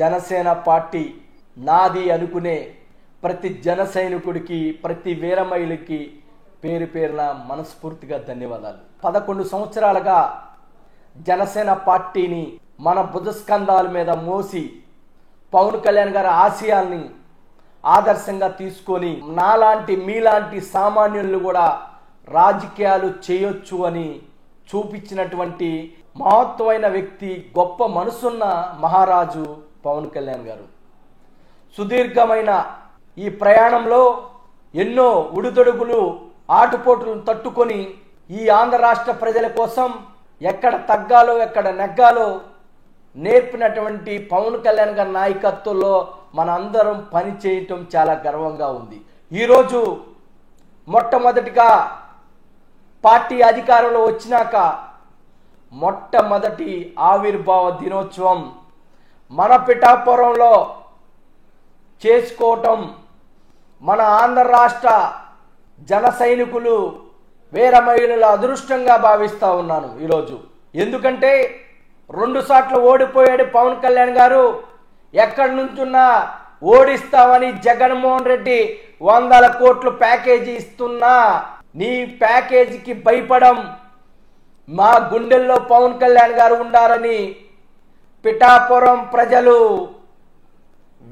Janasena party నాది అనుకునే ప్రతి జన సైనికుడికి, ప్రతి వీరమహిళకి పేరు పేరున మనస్ఫూర్తిగా ధన్యవాదాలు. 11 సంవత్సరాలుగా జనసేన పార్టీని మన భుజస్కంధాల మీద మోసి పవన్ కళ్యాణ్ గారి ఆశయాల్ని ఆదర్శంగా తీసుకొని నాలాంటి మీలాంటి సామాన్యులు కూడా రాజకీయాలు చేయొచ్చు అని చూపించినటువంటి మహత్వమైన వ్యక్తి, గొప్ప మనసున్న మహారాజు పవన్ కళ్యాణ్ గారు. సుదీర్ఘమైన ఈ ప్రయాణంలో ఎన్నో ఉడుదొడుగులు, ఆటుపోటులను తట్టుకొని ఈ ఆంధ్ర రాష్ట్ర ప్రజల కోసం ఎక్కడ తగ్గాలో ఎక్కడ నెగ్గాలో నేర్పినటువంటి పవన్ కళ్యాణ్ గారి నాయకత్వంలో మన అందరం పని చేయటం చాలా గర్వంగా ఉంది. ఈరోజు మొట్టమొదటిగా పార్టీ అధికారంలో వచ్చినాక మొట్టమొదటి ఆవిర్భావ దినోత్సవం మన పిఠాపురంలో చేసుకోవటం మన ఆంధ్ర రాష్ట్ర జన సైనికులు, వీర మహిళల అదృష్టంగా భావిస్తూ ఉన్నాను ఈరోజు. ఎందుకంటే 2 సార్లు ఓడిపోయాడు పవన్ కళ్యాణ్ గారు. ఎక్కడి నుంచున్నా ఓడిస్తామని జగన్మోహన్ రెడ్డి 100 కోట్లు ప్యాకేజీ ఇస్తున్నా నీ ప్యాకేజీకి భయపడం మా గుండెల్లో పవన్ కళ్యాణ్ గారు ఉండాలని పిఠాపురం ప్రజలు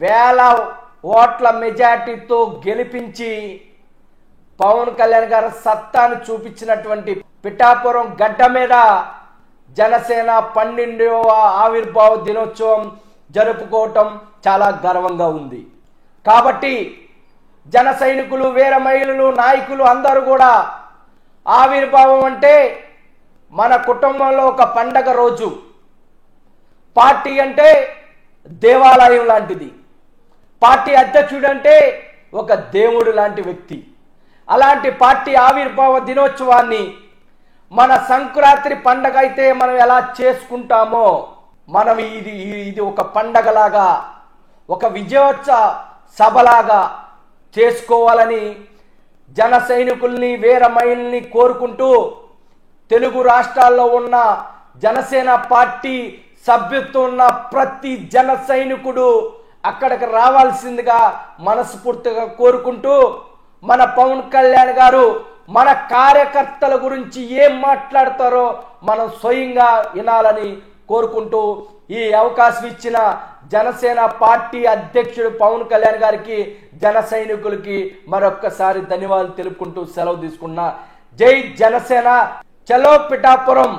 వేల ఓట్ల మెజార్టీతో గెలిపించి పవన్ కళ్యాణ్ గారి సత్తాను చూపించినటువంటి పిఠాపురం గడ్డ మీద జనసేన 12వ ఆవిర్భావ దినోత్సవం జరుపుకోవటం చాలా గర్వంగా ఉంది. కాబట్టి జన సైనికులు, వీర మహిళలు, నాయకులు అందరూ కూడా ఆవిర్భావం అంటే మన కుటుంబంలో ఒక పండగ రోజు. పార్టీ అంటే దేవాలయం లాంటిది. పార్టీ అధ్యక్షుడు అంటే ఒక దేవుడు లాంటి వ్యక్తి. అలాంటి పార్టీ ఆవిర్భావ దినోత్సవాన్ని మన సంక్రాంతి పండగ అయితే మనం ఎలా చేసుకుంటామో మనం ఇది ఒక పండగలాగా, ఒక విజయోత్సవ సభలాగా చేసుకోవాలని జన సైనికుల్ని, వీర మహిళల్ని కోరుకుంటూ తెలుగు రాష్ట్రాల్లో ఉన్న జనసేన పార్టీ సభ్యత్వం ఉన్న ప్రతి జన సైనికుడు అక్కడికి రావాల్సిందిగా మనస్ఫూర్తిగా కోరుకుంటూ, మన పవన్ కళ్యాణ్ గారు మన కార్యకర్తల గురించి ఏం మాట్లాడతారో మనం స్వయంగా వినాలని కోరుకుంటూ ఈ అవకాశం ఇచ్చిన జనసేన పార్టీ అధ్యక్షుడు పవన్ కళ్యాణ్ గారికి, జన సైనికులకి మరొక్కసారి ధన్యవాదాలు తెలుపుకుంటూ సెలవు తీసుకున్నా. జై జనసేన, చలో పిఠాపురం.